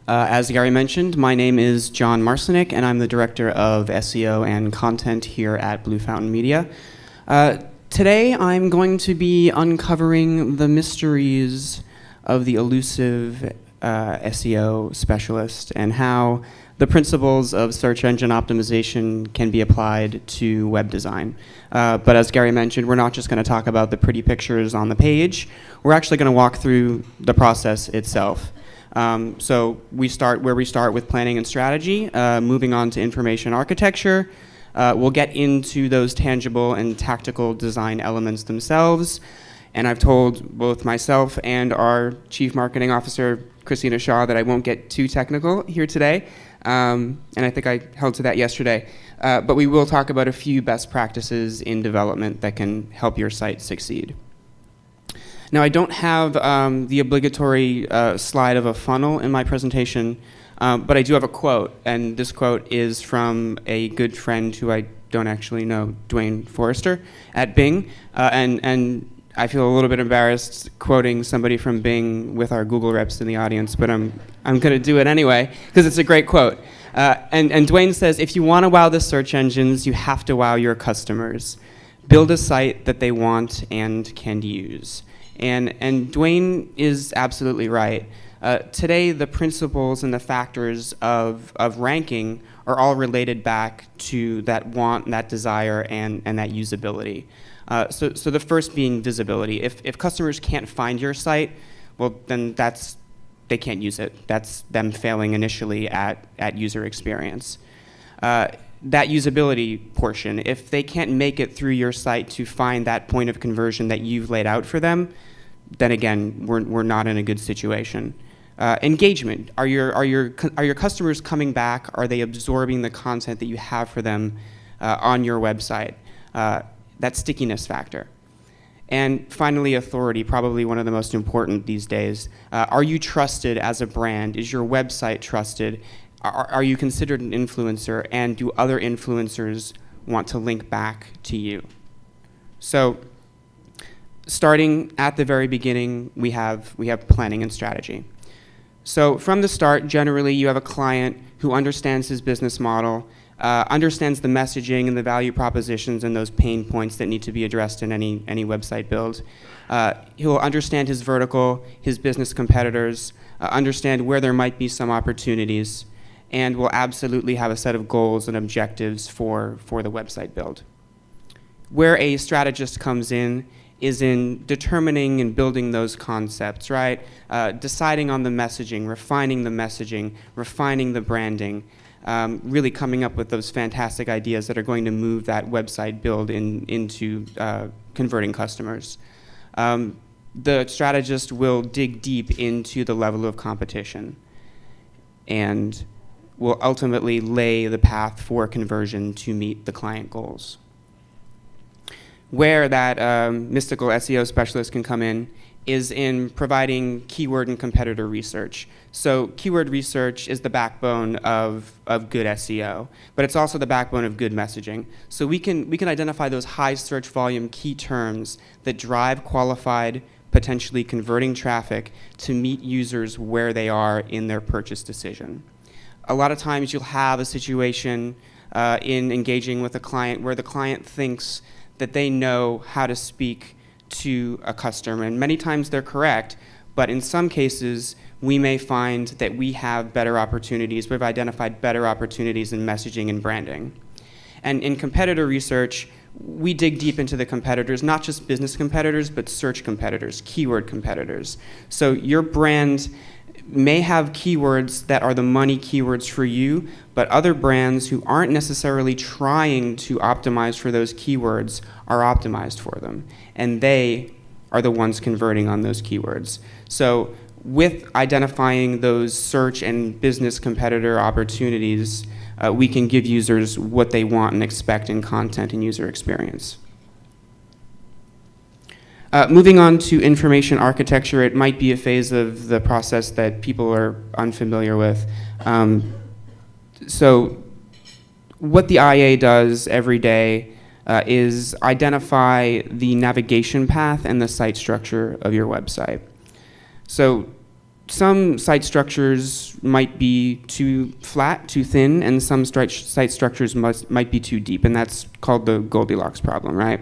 As Gary mentioned, my name is John Marcinek, and I'm the Director of SEO and Content here at Blue Fountain Media. Today, I'm going to be uncovering the mysteries of the elusive SEO specialist and how the principles of search engine optimization can be applied to web design. But as Gary mentioned, we're not just going to talk about the pretty pictures on the page. We're actually going to walk through the process itself. So we start with planning and strategy, moving on to information architecture. We'll get into those tangible and tactical design elements themselves. And I've told both myself and our Chief Marketing Officer, Christina Shaw, that I won't get too technical here today. And I think I held to that yesterday. But we will talk about a few best practices in development that can help your site succeed. Now, I don't have the obligatory slide of a funnel in my presentation, but I do have a quote, and this quote is from a good friend who I don't actually know, Dwayne Forrester at Bing, and I feel a little bit embarrassed quoting somebody from Bing with our Google reps in the audience, but I'm going to do it anyway because it's a great quote. And Dwayne says, "If you want to wow the search engines, you have to wow your customers. Build a site that they want and can use." And Dwayne is absolutely right. Today, the principles and the factors of ranking are all related back to that want, that desire, and that usability. So the first being visibility. If customers can't find your site, well, then they can't use it. That's them failing initially at user experience. That usability portion, if they can't make it through your site to find that point of conversion that you've laid out for them, then again, we're not in a good situation. Engagement, are your customers coming back? Are they absorbing the content that you have for them on your website? That stickiness factor. And finally, authority, probably one of the most important these days. Are you trusted as a brand? Is your website trusted? Are you considered an influencer? And do other influencers want to link back to you? So, starting at the very beginning, we have planning and strategy. So from the start, generally, you have a client who understands his business model, understands the messaging and the value propositions and those pain points that need to be addressed in any website build. He'll understand his vertical, his business competitors, understand where there might be some opportunities, and will absolutely have a set of goals and objectives for the website build. Where a strategist comes in is in determining and building those concepts, right? Deciding on the messaging, refining the branding, really coming up with those fantastic ideas that are going to move that website build into converting customers. The strategist will dig deep into the level of competition and will ultimately lay the path for conversion to meet the client goals. Where that mystical SEO specialist can come in is in providing keyword and competitor research. So keyword research is the backbone of good SEO, but it's also the backbone of good messaging. So we can identify those high search volume key terms that drive qualified, potentially converting traffic to meet users where they are in their purchase decision. A lot of times you'll have a situation in engaging with a client where the client thinks that they know how to speak to a customer, and many times they're correct, but in some cases we may find that we have better opportunities, we've identified better opportunities in messaging and branding. And in competitor research, we dig deep into the competitors, not just business competitors, but search competitors, keyword competitors. So your brand may have keywords that are the money keywords for you, but other brands who aren't necessarily trying to optimize for those keywords are optimized for them. And they are the ones converting on those keywords. So with identifying those search and business competitor opportunities, we can give users what they want and expect in content and user experience. Moving on to information architecture, it might be a phase of the process that people are unfamiliar with. So what the IA does every day is identify the navigation path and the site structure of your website. So some site structures might be too flat, too thin, and some site structures might be too deep, and that's called the Goldilocks problem, right?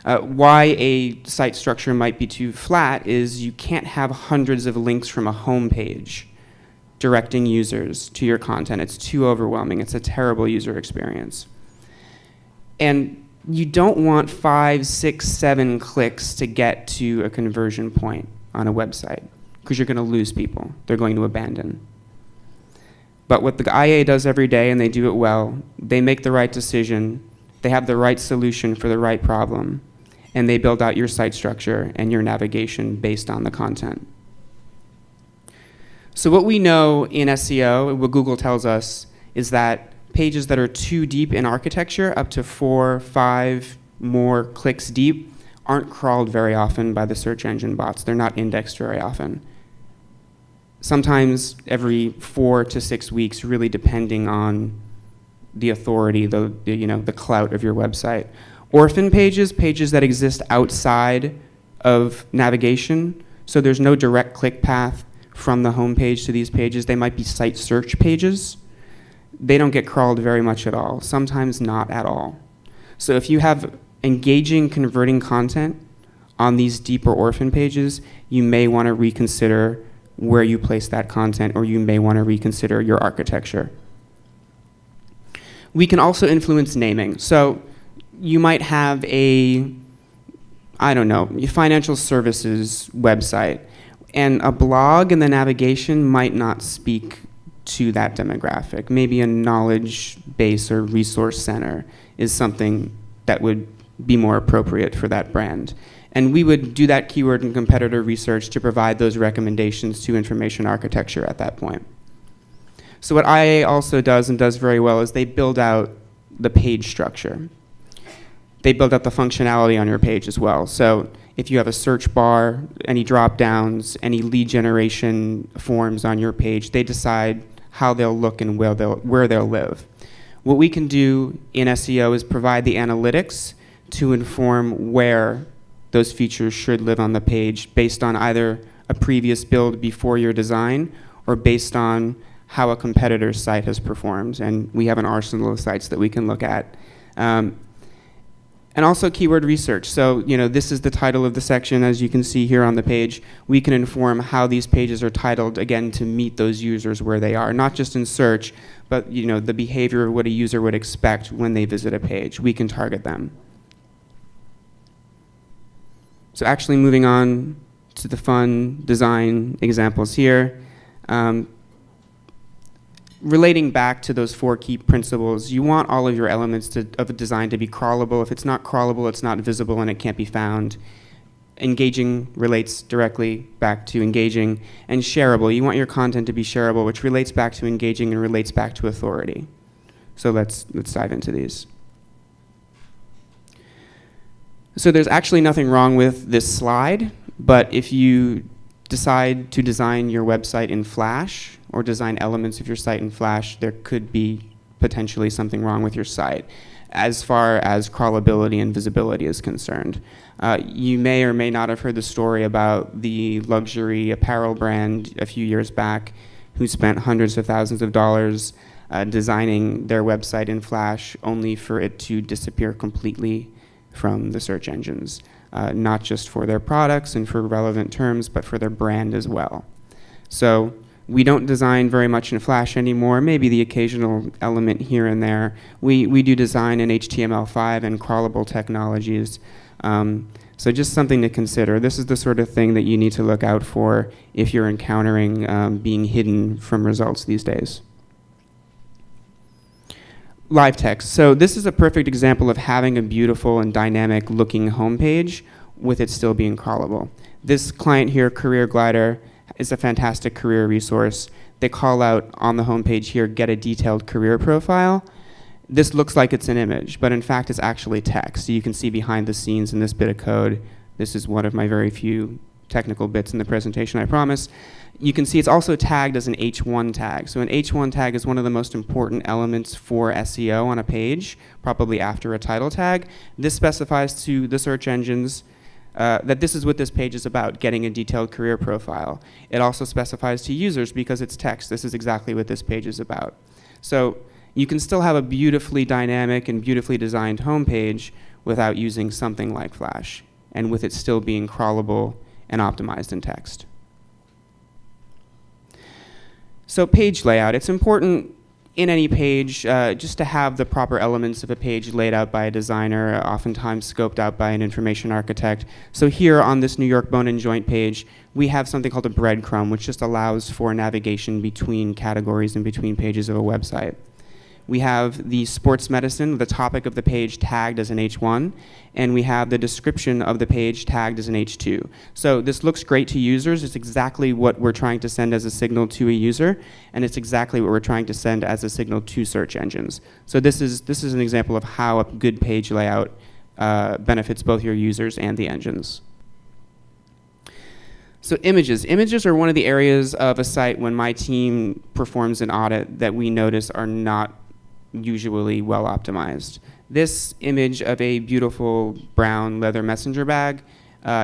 Why a site structure might be too flat is you can't have hundreds of links from a home page directing users to your content. It's too overwhelming. It's a terrible user experience. And you don't want 5, 6, 7 clicks to get to a conversion point on a website, because you're going to lose people. They're going to abandon. But what the IA does every day, and they do it well, they make the right decision, they have the right solution for the right problem, and they build out your site structure and your navigation based on the content. So what we know in SEO, what Google tells us, is that pages that are too deep in architecture, up to 4, 5 more clicks deep, aren't crawled very often by the search engine bots. They're not indexed very often. Sometimes every 4 to 6 weeks, really depending on the authority, the clout of your website. Orphan pages, pages that exist outside of navigation, so there's no direct click path from the home page to these pages. They might be site search pages. They don't get crawled very much at all, sometimes not at all. So if you have engaging, converting content on these deeper orphan pages, you may want to reconsider where you place that content, or you may want to reconsider your architecture. We can also influence naming. So you might have a, financial services website, and a blog in the navigation might not speak to that demographic. Maybe a knowledge base or resource center is something that would be more appropriate for that brand. And we would do that keyword and competitor research to provide those recommendations to information architecture at that point. So what IA also does, and does very well, is they build out the page structure. They build out the functionality on your page as well. So if you have a search bar, any drop downs, any lead generation forms on your page, they decide how they'll look and where they'll live. What we can do in SEO is provide the analytics to inform where those features should live on the page based on either a previous build before your design or based on how a competitor's site has performed. And we have an arsenal of sites that we can look at. And also keyword research. So, this is the title of the section, as you can see here on the page. We can inform how these pages are titled, again, to meet those users where they are, not just in search, but the behavior of what a user would expect when they visit a page. We can target them. So actually moving on to the fun design examples here. Relating back to those 4 key principles, you want all of your elements of a design to be crawlable. If it's not crawlable, it's not visible and it can't be found. Engaging relates directly back to engaging. And shareable, you want your content to be shareable, which relates back to engaging and relates back to authority. So let's dive into these. So there's actually nothing wrong with this slide, but if you decide to design your website in Flash or design elements of your site in Flash, there could be potentially something wrong with your site as far as crawlability and visibility is concerned. You may or may not have heard the story about the luxury apparel brand a few years back who spent hundreds of thousands of dollars designing their website in Flash only for it to disappear completely from the search engines, not just for their products and for relevant terms, but for their brand as well. So we don't design very much in Flash anymore, maybe the occasional element here and there. We do design in HTML5 and crawlable technologies. So just something to consider. This is the sort of thing that you need to look out for if you're encountering being hidden from results these days. Live text. So this is a perfect example of having a beautiful and dynamic looking homepage with it still being crawlable. This client here, Career Glider, is a fantastic career resource. They call out on the homepage here, get a detailed career profile. This looks like it's an image, but in fact it's actually text. So you can see behind the scenes in this bit of code. This is one of my very few technical bits in the presentation, I promise. You can see it's also tagged as an H1 tag. So an H1 tag is one of the most important elements for SEO on a page, probably after a title tag. This specifies to the search engines that this is what this page is about, getting a detailed career profile. It also specifies to users, because it's text, this is exactly what this page is about. So you can still have a beautifully dynamic and beautifully designed homepage without using something like Flash, and with it still being crawlable and optimized in text. So page layout, it's important in any page just to have the proper elements of a page laid out by a designer, oftentimes scoped out by an information architect. So here on this New York Bone and Joint page, we have something called a breadcrumb, which just allows for navigation between categories and between pages of a website. We have the sports medicine, the topic of the page, tagged as an H1, and we have the description of the page tagged as an H2. So this looks great to users. It's exactly what we're trying to send as a signal to a user, and it's exactly what we're trying to send as a signal to search engines. So this is an example of how a good page layout benefits both your users and the engines. So images. Images are one of the areas of a site when my team performs an audit that we notice are not usually well optimized. This image of a beautiful brown leather messenger bag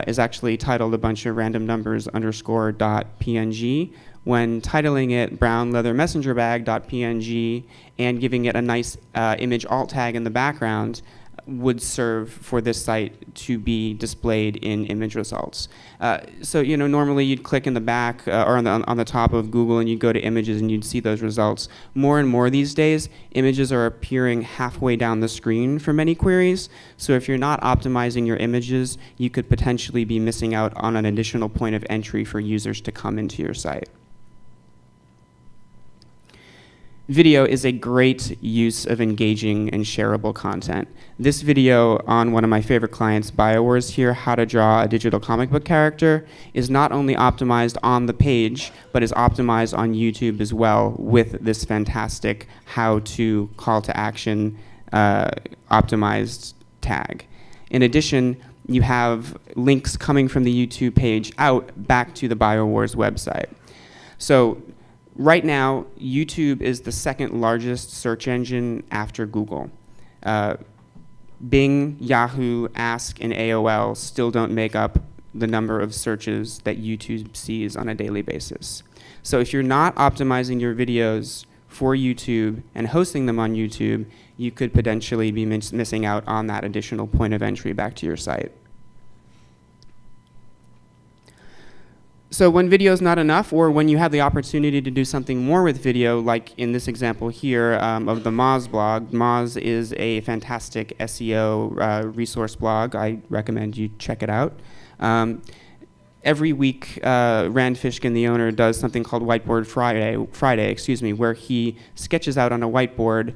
is actually titled a bunch of random numbers underscore .png. When titling it brown leather messenger bag .png and giving it a nice image alt tag in the background would serve for this site to be displayed in image results. So normally you'd click in the back or on the top of Google and you'd go to images and you'd see those results. More and more these days, images are appearing halfway down the screen for many queries. So if you're not optimizing your images, you could potentially be missing out on an additional point of entry for users to come into your site. Video is a great use of engaging and shareable content. This video on one of my favorite clients, BioWars here, how to draw a digital comic book character, is not only optimized on the page, but is optimized on YouTube as well with this fantastic how-to call to action optimized tag. In addition, you have links coming from the YouTube page out back to the BioWars website. So right now, YouTube is the second largest search engine after Google. Bing, Yahoo, Ask, and AOL still don't make up the number of searches that YouTube sees on a daily basis. So if you're not optimizing your videos for YouTube and hosting them on YouTube, you could potentially be missing out on that additional point of entry back to your site. So when video is not enough, or when you have the opportunity to do something more with video, like in this example here of the Moz blog. Moz is a fantastic SEO resource blog. I recommend you check it out. Every week, Rand Fishkin, the owner, does something called Whiteboard Friday, where he sketches out on a whiteboard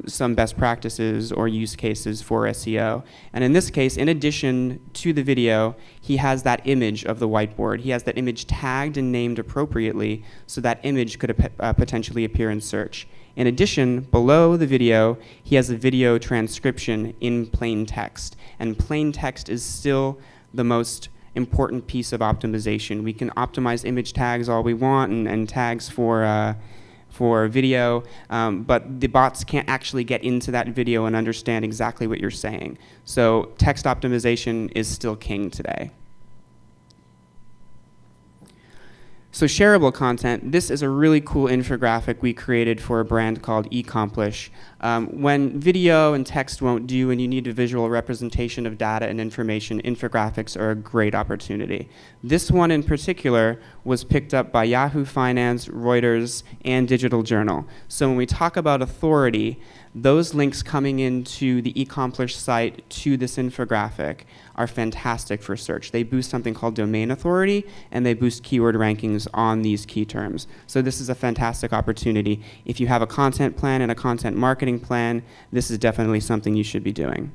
some best practices or use cases for SEO. And in this case, in addition to the video, he has that image of the whiteboard. He has that image tagged and named appropriately, so that image could potentially appear in search. In addition, below the video, he has a video transcription in plain text. And plain text is still the most important piece of optimization. We can optimize image tags all we want and tags for video, but the bots can't actually get into that video and understand exactly what you're saying. So text optimization is still king today. So shareable content, this is a really cool infographic we created for a brand called eComplish. When video and text won't do and you need a visual representation of data and information, infographics are a great opportunity. This one in particular was picked up by Yahoo Finance, Reuters, and Digital Journal. So when we talk about authority, those links coming into the eComplish site to this infographic are fantastic for search. They boost something called domain authority, and they boost keyword rankings on these key terms. So this is a fantastic opportunity. If you have a content plan and a content marketing plan, this is definitely something you should be doing.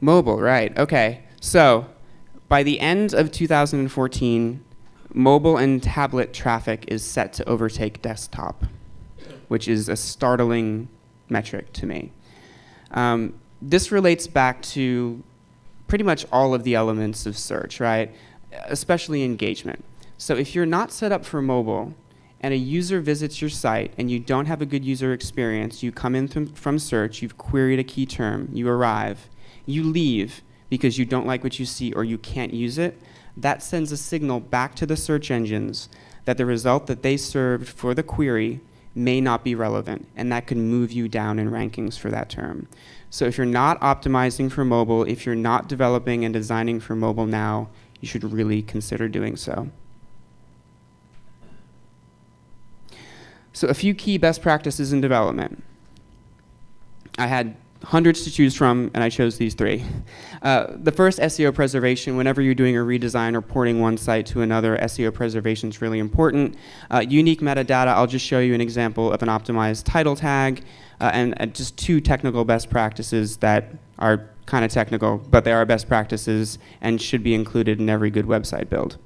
Mobile, right, okay. So by the end of 2014, mobile and tablet traffic is set to overtake desktop, which is a startling metric to me. This relates back to pretty much all of the elements of search, right? Especially engagement. So if you're not set up for mobile and a user visits your site and you don't have a good user experience, you come in from search, you've queried a key term, you arrive, you leave because you don't like what you see or you can't use it, that sends a signal back to the search engines that the result that they served for the query may not be relevant, and that could move you down in rankings for that term. So if you're not optimizing for mobile, if you're not developing and designing for mobile now, you should really consider doing so. So a few key best practices in development. I had hundreds to choose from, and I chose these three. The first, SEO preservation. Whenever you're doing a redesign or porting one site to another, SEO preservation is really important. Unique metadata, I'll just show you an example of an optimized title tag, and just two technical best practices that are kind of technical, but they are best practices and should be included in every good website build.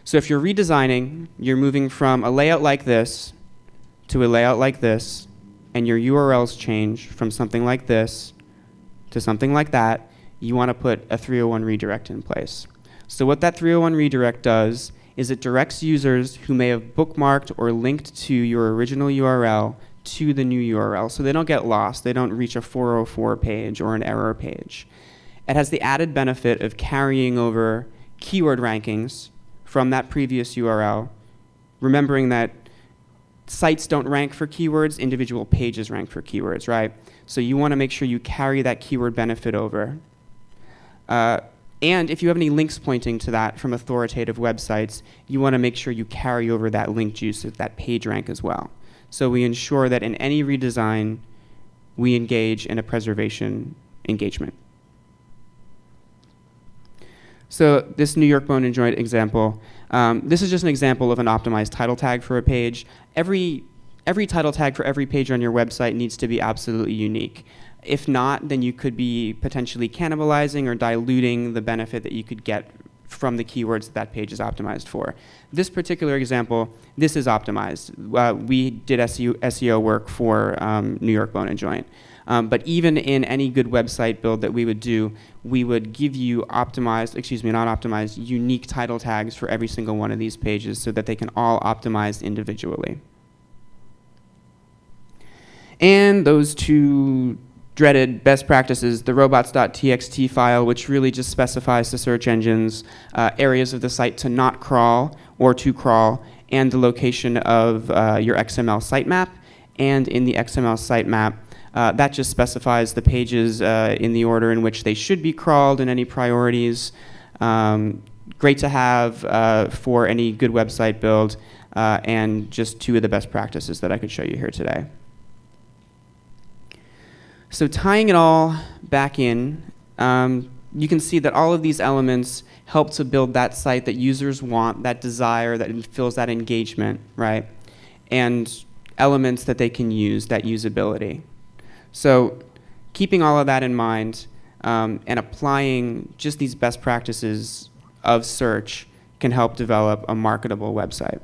So if you're redesigning, you're moving from a layout like this to a layout like this, and your URLs change from something like this to something like that, you want to put a 301 redirect in place. So what that 301 redirect does is it directs users who may have bookmarked or linked to your original URL to the new URL, so they don't get lost. They don't reach a 404 page or an error page. It has the added benefit of carrying over keyword rankings from that previous URL, remembering that sites don't rank for keywords, individual pages rank for keywords, right? So you want to make sure you carry that keyword benefit over. And if you have any links pointing to that from authoritative websites, you want to make sure you carry over that link juice of that page rank as well. So we ensure that in any redesign, we engage in a preservation engagement. So this New York Bone and Joint example, this is just an example of an optimized title tag for a page. Every title tag for every page on your website needs to be absolutely unique. If not, then you could be potentially cannibalizing or diluting the benefit that you could get from the keywords that that page is optimized for. This particular example, this is optimized. We did SEO work for New York Bone and Joint. But even in any good website build that we would do, we would give you unique title tags for every single one of these pages so that they can all optimize individually. And those two dreaded best practices, the robots.txt file, which really just specifies to search engines areas of the site to not crawl or to crawl, and the location of your XML sitemap. And in the XML sitemap, that just specifies the pages in the order in which they should be crawled and any priorities. Great to have for any good website build, and just two of the best practices that I could show you here today. So tying it all back in, you can see that all of these elements help to build that site that users want, that desire, that fills that engagement, right? And elements that they can use, that usability. So keeping all of that in mind and applying just these best practices of search can help develop a marketable website.